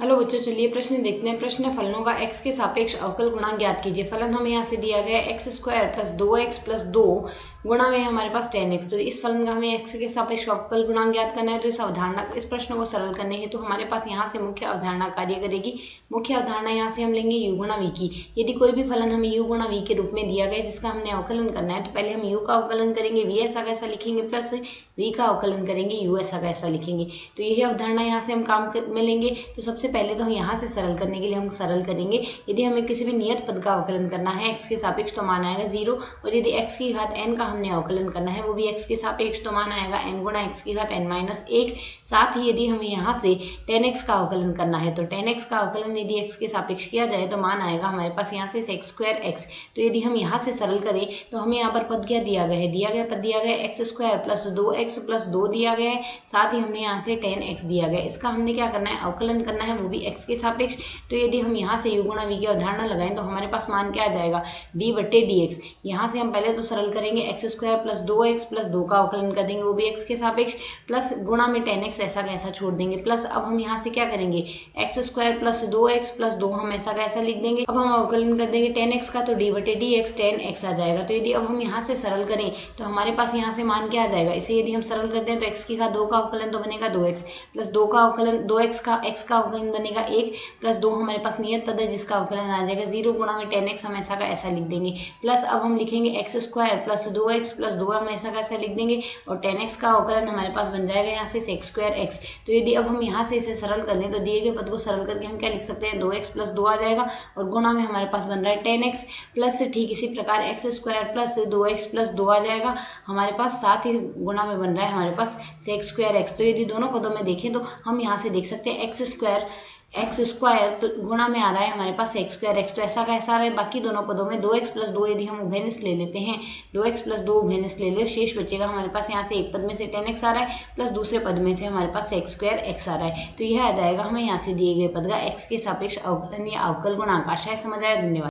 Hello बच्चों, चलिए प्रश्न देखते हैं। प्रश्न फलनों का x के सापेक्ष अवकल गुणांक ज्ञात कीजिए। फलन हमें यहाँ से दिया गया है x square plus 2x plus 2 गुणा में हमारे पास 10x। तो इस फलन का हमें x के सापेक्ष अवकल गुणांक ज्ञात करना है। तो इस अवधारणा इस प्रश्न को सरल करने हेतु तो हमारे पास यहाँ से मुख्य अवधारणा कार्य करेगी। मुख्य अवधारणा यहाँ से हम लेंगे u गुणा v की। यदि कोई भी फलन हमें u गुणा v के रूप में दिया गया जिसका हमने अवकलन करना है, तो पहले हम u का अवकलन करेंगे, v ऐसा कैसा लिखेंगे, प्लस v का अवकलन करेंगे, u ऐसा कैसा लिखेंगे। तो यही अवधारणा यहाँ से हम काम में लेंगे। तो सबसे पहले तो हम यहाँ से सरल करने के लिए हम सरल करेंगे। यदि हमें किसी भी नियत पद का अवकलन करना है x के सापेक्ष तो मान आएगा 0, और यदि x की घात n का हमने अवकलन करना है वो भी x के सापेक्ष तो मान आएगा n गुणा x की घात n-1। साथ ही यदि हमें यहाँ से 10x का अवकलन करना है तो 10x का अवकलन यदि x के सापेक्ष किया जाए तो मान आएगा हमारे पास यहाँ से sec स्क्वायर x। तो यदि हम यहाँ से सरल करें तो हमें यहाँ पर पद क्या दिया गया है, दिया गया पद दिया गया x square plus 2x plus 2 दिया गया है। साथ ही हमने यहाँ से 10x दिया गया, इसका हमने क्या करना है, अवकलन करना है, वो भी x के सापेक्ष। तो यदि हम यहाँ से u गुणा v की अवधारणा लगाएं तो हमारे पास मान क्या आ जाएगा, d बट्टे dx। यहाँ से हम पहले तो सरल करेंगे, x square plus 2x plus 2 का अवकलन कर देंगे, वो भी x के सापेक्ष, प्लस गुणा में 10x ऐसा कैसा छोड़ देंगे, प्लस अब हम यहाँ से क्या करेंगे, x square plus 2x plus 2 हम ऐसा कैसा लिख देंगे। अब हम अवकलन कर देंगे 10x का, तो d बटे dx 10x आ जाएगा। तो यदि अब हम यहाँ से सरल करें तो हमारे पास यहाँ से मान क्या आ जाएगा, इसे यदि हम सरल करते हैं तो x की घात 2 का अवकलन तो बनेगा 2x प्लस 2 का अवकलन 2x का x का अवकलन बनेगा 1 प्लस 2 हमारे पास नियत पद है जिसका अवकलन आ जाएगा 0 गुणा में 10x हम ऐसा का ऐसा लिख देंगे। प्लस अब हम लिखेंगे x square plus 2x plus 2 हम ऐसा का ऐसा लिख देंगे, और 10x का अवकलन हमारे पास बन जाएगा यहाँ से sec स्क्वायर x। तो यदि अब हम यहाँ से इसे सरल कर लें तो दिए गए पद को सरल करके हम क्या लिख सकते हैं, 2x प्लस 2 आ जाएगा, और गुणा में हमारे पास बन रहा है 10x प्लस ठीक इसी प्रकार x square plus 2x plus 2 आ जाएगा हमारे पास, साथ ही गुणा में बन रहा है हमारे पास sec स्क्वायर x। तो यदि दोनों पदों में देखें तो हम यहाँ से देख सकते हैं एक्स स्क्वायर गुणा में आ रहा है हमारे पास sec स्क्वायर x। तो ऐसा कैसा आ रहा है, बाकी दोनों पदों में 2x प्लस 2 यदि हम उभयनिष्ठ ले लेते हैं, 2x प्लस 2 उभयनिष्ठ ले ले, शेष बचेगा हमारे पास यहाँ से एक पद में से 10x आ रहा है प्लस दूसरे पद में से हमारे पास sec स्क्वायर x आ रहा है। तो यह आ जाएगा हमें यहाँ से दिए गए पद का x के सापेक्ष अवकलन या अवकल गुणांक। आशा है समझ आया। धन्यवाद।